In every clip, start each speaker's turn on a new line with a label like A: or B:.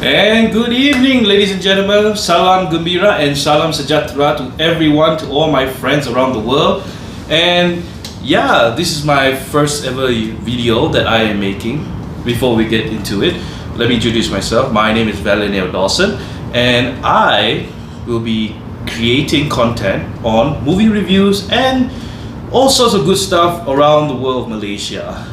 A: And good evening, ladies and gentlemen. Salam Gembira and Salam Sejahtera to everyone, to all my friends around the world. And yeah, this is my first ever video that I am making. Before we get into it, let me introduce myself. My name is Valentino Dawson, and I will be creating content on movie reviews and all sorts of good stuff around the world of Malaysia.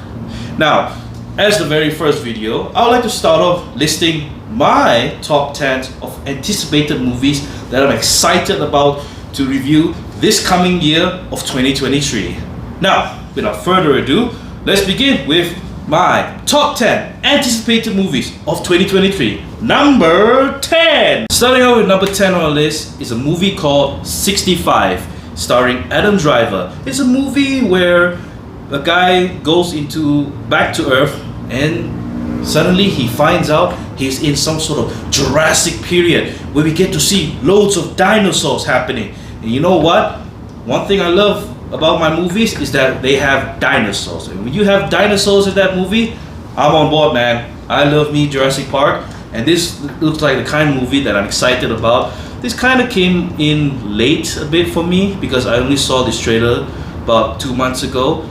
A: Now, as the very first video, I would like to start off listing my top 10 of anticipated movies that I'm excited about to review this coming year of 2023. Now, without further ado, let's begin with my top 10 anticipated movies of 2023. Number 10! Starting out with number 10 on our list is a movie called 65, starring Adam Driver. It's a movie where a guy goes back to Earth, and suddenly he finds out he's in some sort of Jurassic period where we get to see loads of dinosaurs happening. And you know what? One thing I love about my movies is that they have dinosaurs. And when you have dinosaurs in that movie, I'm on board, man. I love me Jurassic Park, and this looks like the kind of movie that I'm excited about. This kind of came in late a bit for me because I only saw this trailer about 2 months ago.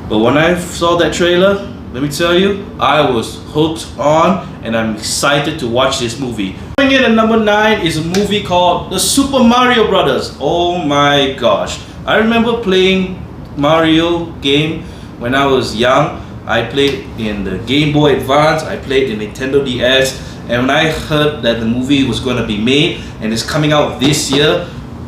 A: But when I saw that trailer, let me tell you, I was hooked on, and I'm excited to watch this movie. Coming in at number 9 is a movie called The Super Mario Brothers. Oh my gosh. I remember playing Mario game when I was young. I played in the Game Boy Advance, I played in Nintendo DS, and when I heard that the movie was going to be made and it's coming out this year,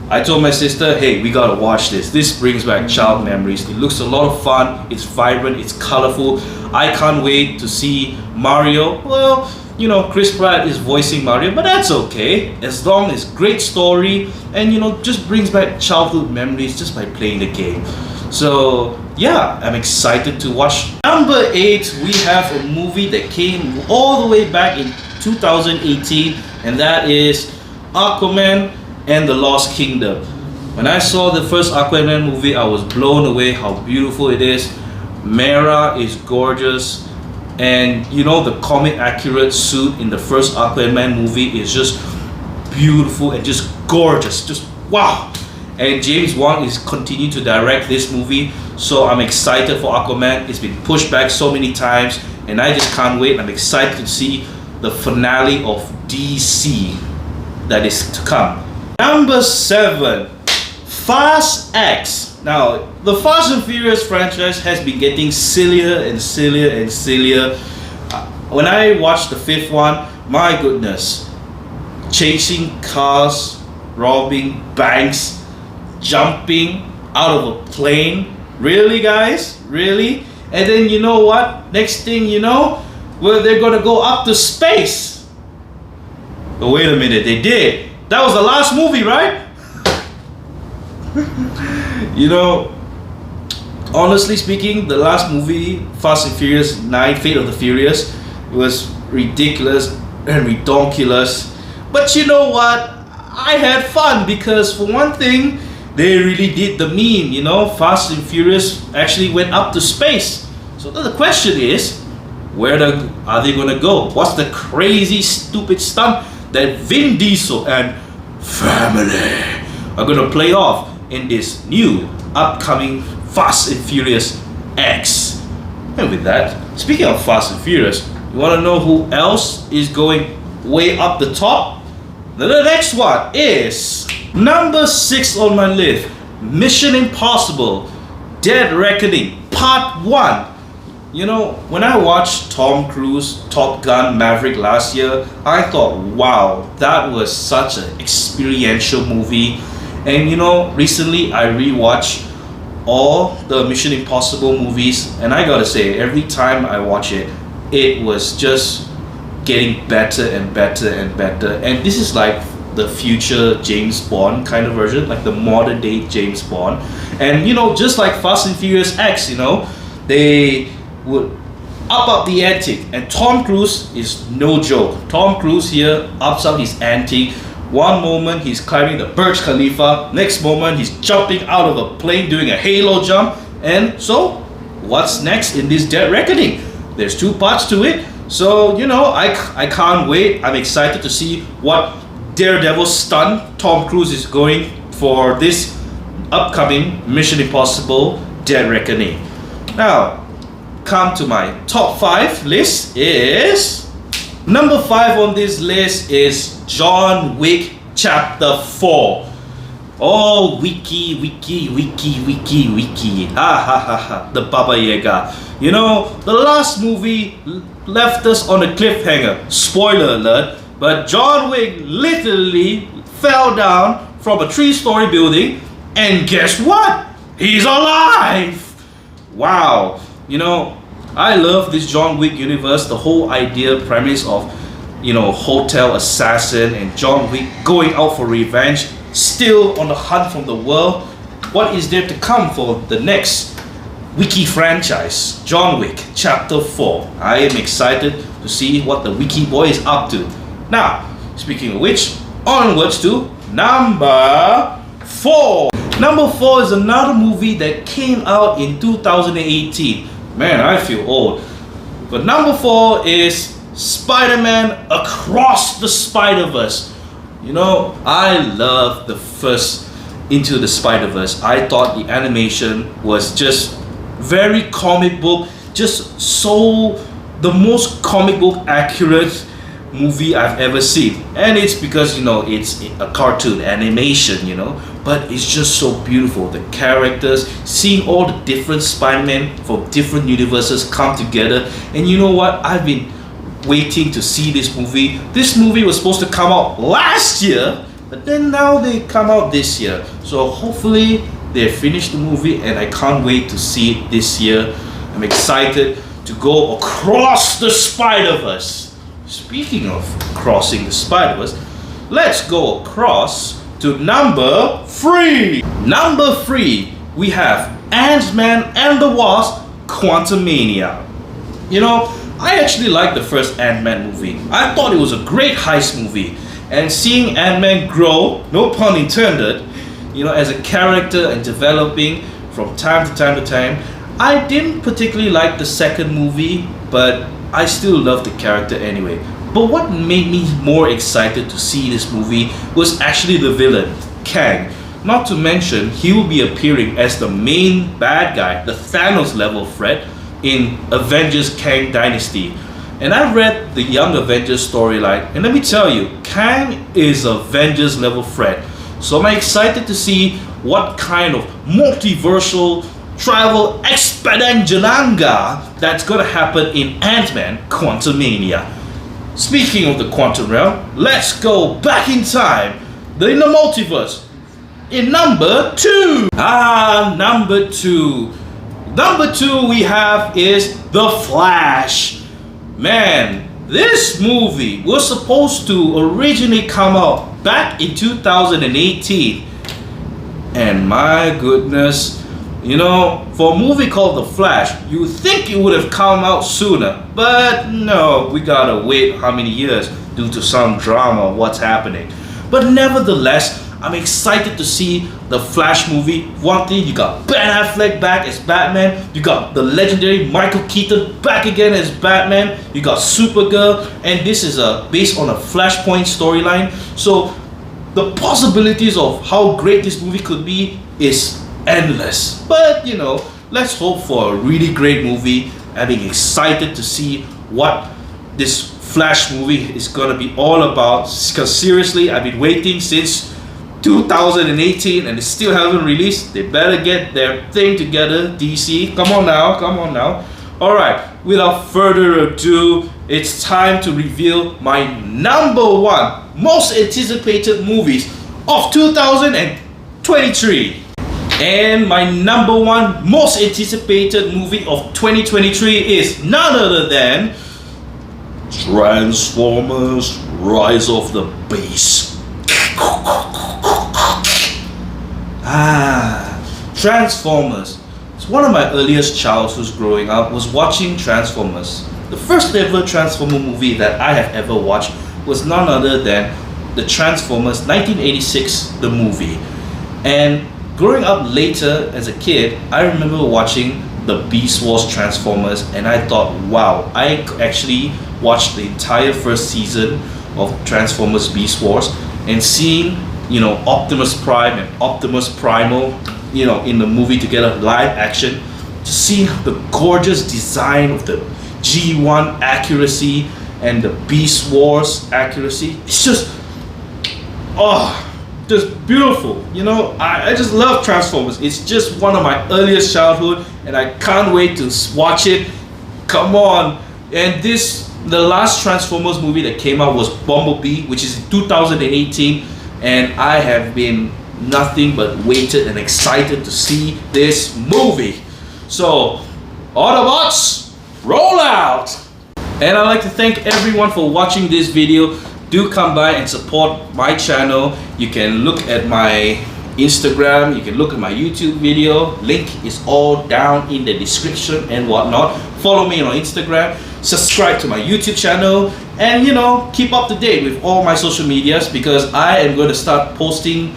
A: I told my sister, hey, we gotta watch this. This brings back child memories. It looks a lot of fun, it's vibrant, it's colorful. I can't wait to see Mario. Well, you know, Chris Pratt is voicing Mario, but that's okay. As long as great story and, you know, just brings back childhood memories just by playing the game. So yeah, I'm excited to watch. Number 8, we have a movie that came all the way back in 2018, and that is Aquaman and the Lost Kingdom. When I saw the first Aquaman movie, I was blown away how beautiful it is. Mera is gorgeous, and you know, the comic accurate suit in the first Aquaman movie is just beautiful and just gorgeous, just wow. And James Wan is continuing to direct this movie, so I'm excited for Aquaman. It's been pushed back so many times, and I just can't wait. I'm excited to see the finale of DC that is to come. Number 7, Fast X. Now, the Fast and Furious franchise has been getting sillier and sillier and sillier. When I watched the 5th one, my goodness, chasing cars, robbing banks, jumping out of a plane. Really, guys? Really? And then you know what? Next thing you know, well, they're gonna go up to space. But wait a minute, they did. That was the last movie, right? You know, honestly speaking, the last movie, Fast and Furious 9, Fate of the Furious, was ridiculous and redonkulous. But you know what? I had fun because, for one thing, they really did the meme, you know, Fast and Furious actually went up to space. So the question is, where are they gonna go? What's the crazy, stupid stunt that Vin Diesel and family are gonna play off in this new upcoming Fast and Furious X? And with that, speaking of Fast and Furious, you wanna know who else is going way up the top? The next one is number 6 on my list, Mission Impossible Dead Reckoning Part 1. You know, when I watched Tom Cruise Top Gun Maverick last year, I thought, wow, that was such an experiential movie. And you know, recently I rewatched all the Mission Impossible movies, and I gotta say, every time I watch it, it was just getting better and better and better. And this is like the future James Bond kind of version, like the modern day James Bond. And you know, just like Fast and Furious X, you know, they would up the ante, and Tom Cruise is no joke. Tom Cruise here ups up his ante. One moment he's climbing the Burj Khalifa, next moment he's jumping out of a plane doing a halo jump. And so, what's next in this Dead Reckoning? There's 2 parts to it. So, I can't wait. I'm excited to see what Daredevil stunt Tom Cruise is going for this upcoming Mission Impossible Dead Reckoning. Now, come to my top 5 list is number 5 on this list is John Wick Chapter 4. Oh, wiki, ha ha ha ha, the Baba Yaga. The last movie left us on a cliffhanger, spoiler alert, but John Wick literally fell down from a 3-story building, and guess what? He's alive! Wow, I love this John Wick universe, the whole idea, premise of, hotel assassin and John Wick going out for revenge, still on the hunt from the world. What is there to come for the next Wiki franchise, John Wick Chapter 4? I am excited to see what the Wiki boy is up to. Now, speaking of which, onwards to number 4. Number 4 is another movie that came out in 2018. Man, I feel old. But number 4 is Spider-Man Across the Spider-Verse. I love the first Into the Spider-Verse. I thought the animation was just very comic book, just so the most comic book accurate movie I've ever seen. And it's because it's a cartoon animation, but it's just so beautiful. The characters, seeing all the different Spider-Man from different universes come together. And you know what? I've been waiting to see this movie. This movie was supposed to come out last year, but then now they come out this year. So hopefully they finish the movie, and I can't wait to see it this year. I'm excited to go across the Spider-Verse. Speaking of crossing the Spider-Verse, let's go across to number 3. Number 3, we have Ant-Man and the Wasp: Quantumania. I actually liked the first Ant-Man movie. I thought it was a great heist movie. And seeing Ant-Man grow, no pun intended, as a character and developing from time to time, I didn't particularly like the second movie, but I still loved the character anyway. But what made me more excited to see this movie was actually the villain, Kang. Not to mention, he will be appearing as the main bad guy, the Thanos level threat, in Avengers Kang Dynasty. And I read the Young Avengers storyline, and let me tell you, Kang is Avengers level threat. So I'm excited to see what kind of multiversal travel expandangelanga that's gonna happen in Ant-Man Quantumania. Speaking of the quantum realm, let's go back in time, in the multiverse, in number 2. Number 2. Number 2 we have is The Flash. Man, this movie was supposed to originally come out back in 2018. And my goodness, for a movie called The Flash, you would think it would have come out sooner. But no, we gotta wait how many years due to some drama, what's happening. But nevertheless, I'm excited to see the Flash movie. One thing, you got Ben Affleck back as Batman. You got the legendary Michael Keaton back again as Batman. You got Supergirl, and this is based on a Flashpoint storyline. So the possibilities of how great this movie could be is endless. But let's hope for a really great movie. I'm excited to see what this Flash movie is gonna be all about. Because seriously, I've been waiting since 2018 and they still haven't released. They better get their thing together, DC. Come on now. Alright, without further ado, it's time to reveal my number 1 most anticipated movies of 2023. And my number 1 most anticipated movie of 2023 is none other than Transformers: Rise of the Beast. Transformers. It's one of my earliest childhoods growing up was watching Transformers. The first ever Transformer movie that I have ever watched was none other than the Transformers 1986, the movie. And growing up later as a kid, I remember watching the Beast Wars Transformers, and I thought, wow, I actually watched the entire first season of Transformers Beast Wars, and seeing, you know, Optimus Prime and Optimus Primal, you know, in the movie together, live action, just seeing the gorgeous design of the G1 accuracy and the Beast Wars accuracy, it's just, oh, just beautiful. You know, I just love Transformers. It's just one of my earliest childhood, and I can't wait to watch it. Come on. And the last Transformers movie that came out was Bumblebee, which is in 2018, and I have been nothing but waited and excited to see this movie. So, Autobots, roll out! And I'd like to thank everyone for watching this video. Do come by and support my channel. You can look at my Instagram, you can look at my YouTube video. Link is all down in the description and whatnot. Follow me on Instagram, subscribe to my YouTube channel, and you know, keep up to date with all my social medias, because I am going to start posting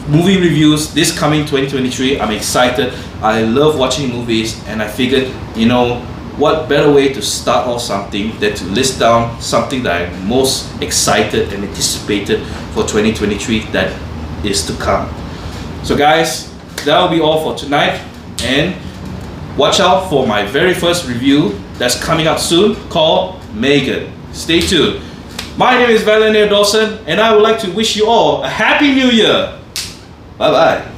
A: movie reviews this coming 2023. I'm excited. I love watching movies, and I figured, you know, what better way to start off something than to list down something that I'm most excited and anticipated for 2023 that is to come. So guys, that will be all for tonight, and watch out for my very first review that's coming up soon called Megan. Stay tuned. My name is Valenair Dawson, and I would like to wish you all a Happy New Year. Bye bye.